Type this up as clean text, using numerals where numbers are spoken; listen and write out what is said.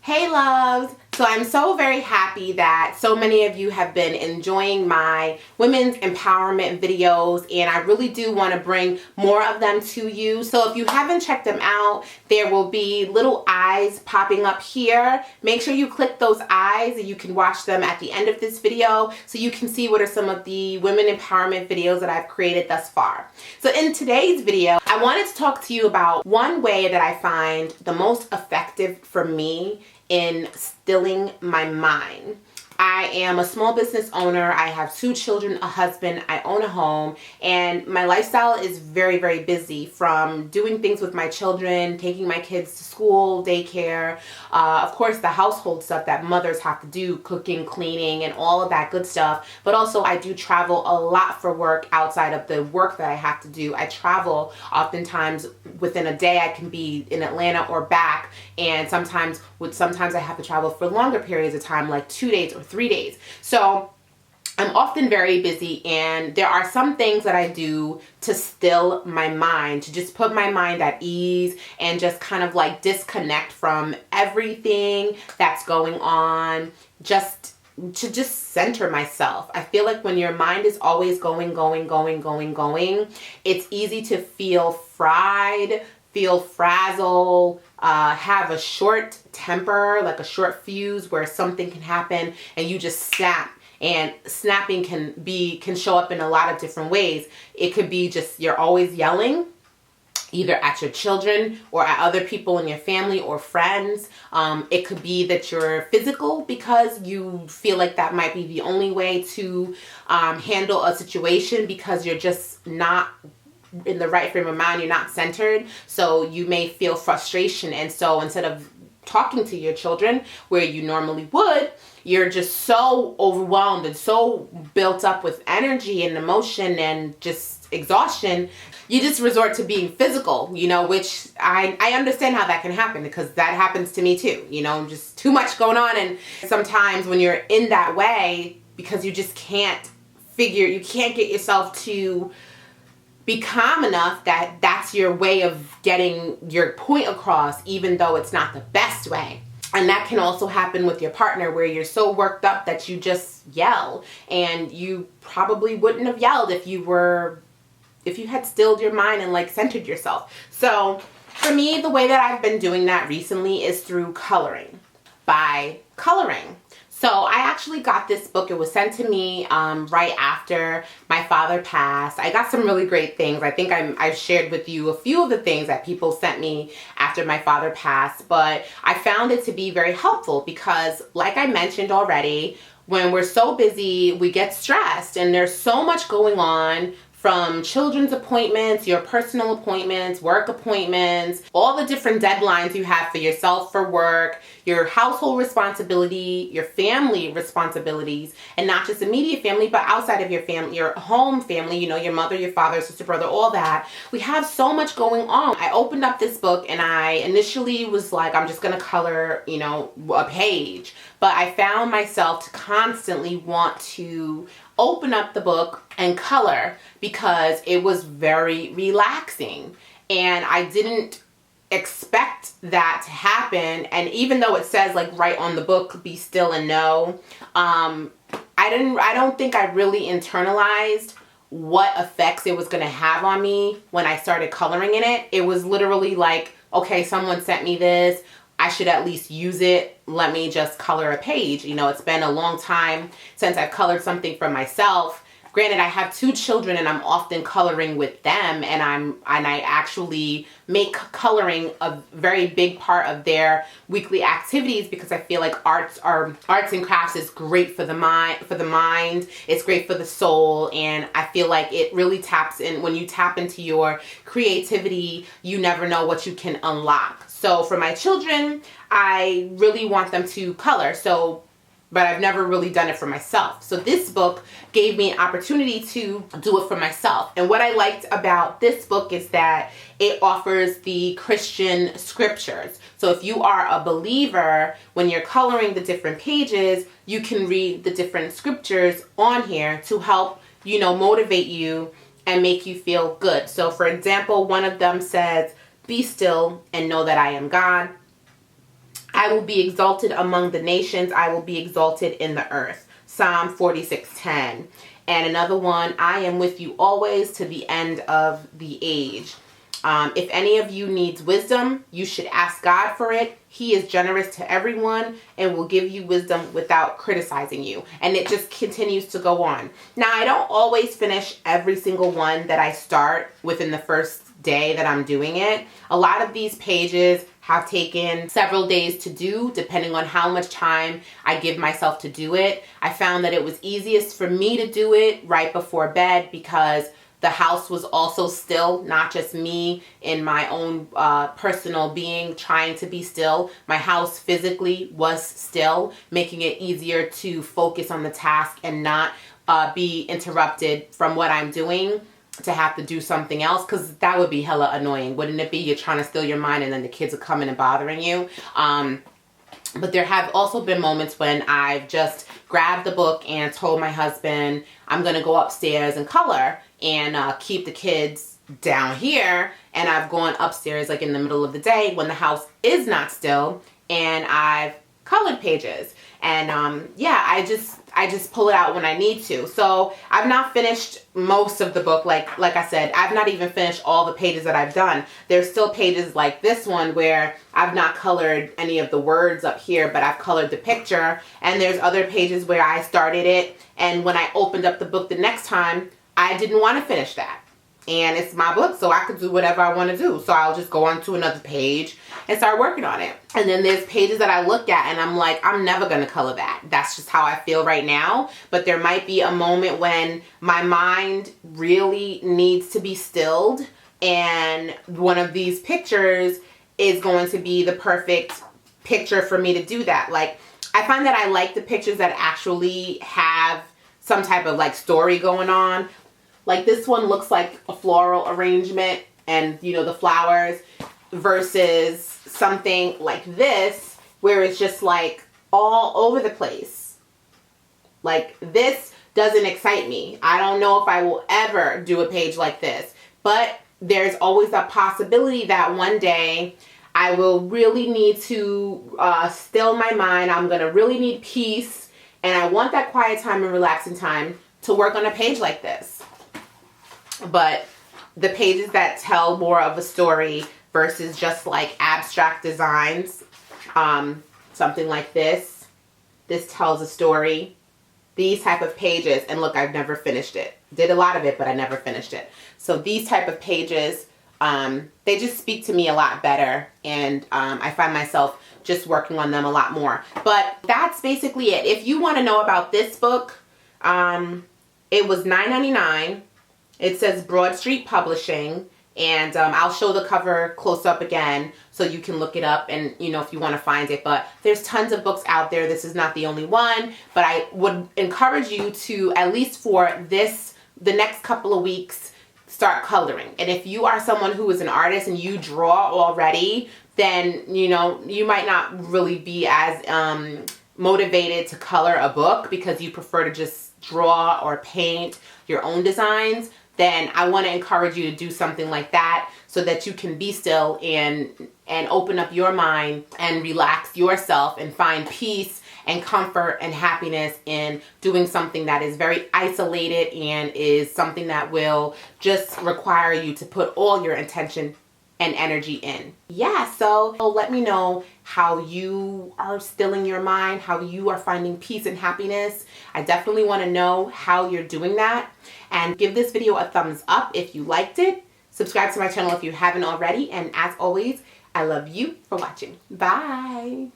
Hey loves! So I'm so very happy that so many of you have been enjoying my women's empowerment videos, and I really do want to bring more of them to you. So if you haven't checked them out, there will be little eyes popping up here. Make sure you click those eyes and you can watch them at the end of this video so you can see what are some of the women empowerment videos that I've created thus far. So in today's video, I wanted to talk to you about one way that I find the most effective for me in stilling my mind. I am a small business owner. I have 2 children, a husband, I own a home, and my lifestyle is very, very busy, from doing things with my children, taking my kids to school, daycare, of course the household stuff that mothers have to do, cooking, cleaning, and all of that good stuff. But also I do travel a lot for work outside of the work that I have to do. I travel oftentimes within a day. I can be in Atlanta or back, and sometimes I have to travel for longer periods of time, like 2 days or 3 days. So I'm often very busy, and there are some things that I do to still my mind, to just put my mind at ease and just kind of like disconnect from everything that's going on, just to center myself. I feel like when your mind is always going, it's easy to feel fried, feel frazzled, have a short temper, like a short fuse where something can happen and you just snap. And snapping can show up in a lot of different ways. It could be just you're always yelling, either at your children or at other people in your family or friends. It could be that you're physical because you feel like that might be the only way to handle a situation, because you're just not in the right frame of mind, you're not centered, so you may feel frustration. And so instead of talking to your children where you normally would, you're just so overwhelmed and so built up with energy and emotion and just exhaustion, you just resort to being physical, which I understand how that can happen, because that happens to me too, just too much going on. And sometimes when you're in that way, because you just can't get yourself to be calm enough that that's your way of getting your point across, even though it's not the best way. And that can also happen with your partner, where you're so worked up that you just yell, and you probably wouldn't have yelled if you had stilled your mind and like centered yourself. So for me, the way that I've been doing that recently is through coloring. By coloring. So I actually got this book. It was sent to me right after my father passed. I got some really great things. I think I've shared with you a few of the things that people sent me after my father passed, but I found it to be very helpful because, like I mentioned already, when we're so busy, we get stressed, and there's so much going on, from children's appointments, your personal appointments, work appointments, all the different deadlines you have for yourself for work, your household responsibility, your family responsibilities, and not just immediate family, but outside of your family, your home family, your mother, your father, sister, brother, all that. We have so much going on. I opened up this book and I initially was like, I'm just going to color, a page. But I found myself to constantly want to open up the book and color because it was very relaxing, and I didn't expect that to happen. And even though it says like right on the book, be still and know, I don't think I really internalized what effects it was going to have on me when I started coloring in it. It was literally like, okay, someone sent me this, I should at least use it. Let me just color a page. It's been a long time since I've colored something for myself. Granted, I have 2 children and I'm often coloring with them, and I actually make coloring a very big part of their weekly activities, because I feel like arts and crafts is great for the mind, it's great for the soul, and I feel like it really taps in. When you tap into your creativity, you never know what you can unlock. So for my children, I really want them to color. But I've never really done it for myself. So this book gave me an opportunity to do it for myself. And what I liked about this book is that it offers the Christian scriptures. So if you are a believer, when you're coloring the different pages, you can read the different scriptures on here to help, motivate you and make you feel good. So for example, one of them says, "Be still and know that I am God. I will be exalted among the nations. I will be exalted in the earth. Psalm 46:10. And another one, I am with you always to the end of the age. If any of you needs wisdom, you should ask God for it. He is generous to everyone and will give you wisdom without criticizing you. And it just continues to go on. Now, I don't always finish every single one that I start within the first day that I'm doing it. A lot of these pages have taken several days to do, depending on how much time I give myself to do it. I found that it was easiest for me to do it right before bed because the house was also still, not just me in my own personal being trying to be still. My house physically was still, making it easier to focus on the task and not be interrupted from what I'm doing to have to do something else, because that would be hella annoying, wouldn't it be? You're trying to steal your mind and then the kids are coming and bothering you. But there have also been moments when I've just grabbed the book and told my husband I'm going to go upstairs and color and keep the kids down here. And I've gone upstairs like in the middle of the day when the house is not still, and I've colored pages. And yeah, I just pull it out when I need to. So I've not finished most of the book. Like I said, I've not even finished all the pages that I've done. There's still pages like this one where I've not colored any of the words up here, but I've colored the picture. And there's other pages where I started it, and when I opened up the book the next time, I didn't want to finish that. And it's my book, so I could do whatever I want to do. So I'll just go on to another page and start working on it. And then there's pages that I look at and I'm like, I'm never going to color that. That's just how I feel right now. But there might be a moment when my mind really needs to be stilled, and one of these pictures is going to be the perfect picture for me to do that. Like, I find that I like the pictures that actually have some type of like story going on. Like this one looks like a floral arrangement and, you know, the flowers, versus something like this where it's just like all over the place. Like this doesn't excite me. I don't know if I will ever do a page like this, but there's always a possibility that one day I will really need to still my mind. I'm going to really need peace, and I want that quiet time and relaxing time to work on a page like this. But the pages that tell more of a story versus just like abstract designs, something like this tells a story. These type of pages, and look, I've never finished it. Did a lot of it, but I never finished it. So these type of pages, they just speak to me a lot better, and I find myself just working on them a lot more. But that's basically it. If you want to know about this book, it was $9.99. It says Broad Street Publishing, and I'll show the cover close up again so you can look it up and, you know, if you want to find it. But there's tons of books out there. This is not the only one, but I would encourage you to, at least for the next couple of weeks, start coloring. And if you are someone who is an artist and you draw already, then, you know, you might not really be as motivated to color a book because you prefer to just draw or paint your own designs. Then I want to encourage you to do something like that so that you can be still and open up your mind and relax yourself and find peace and comfort and happiness in doing something that is very isolated and is something that will just require you to put all your attention and energy in. Yeah, so let me know how you are stilling your mind, how you are finding peace and happiness. I definitely want to know how you're doing that. And give this video a thumbs up if you liked it. Subscribe to my channel if you haven't already. And as always, I love you for watching. Bye.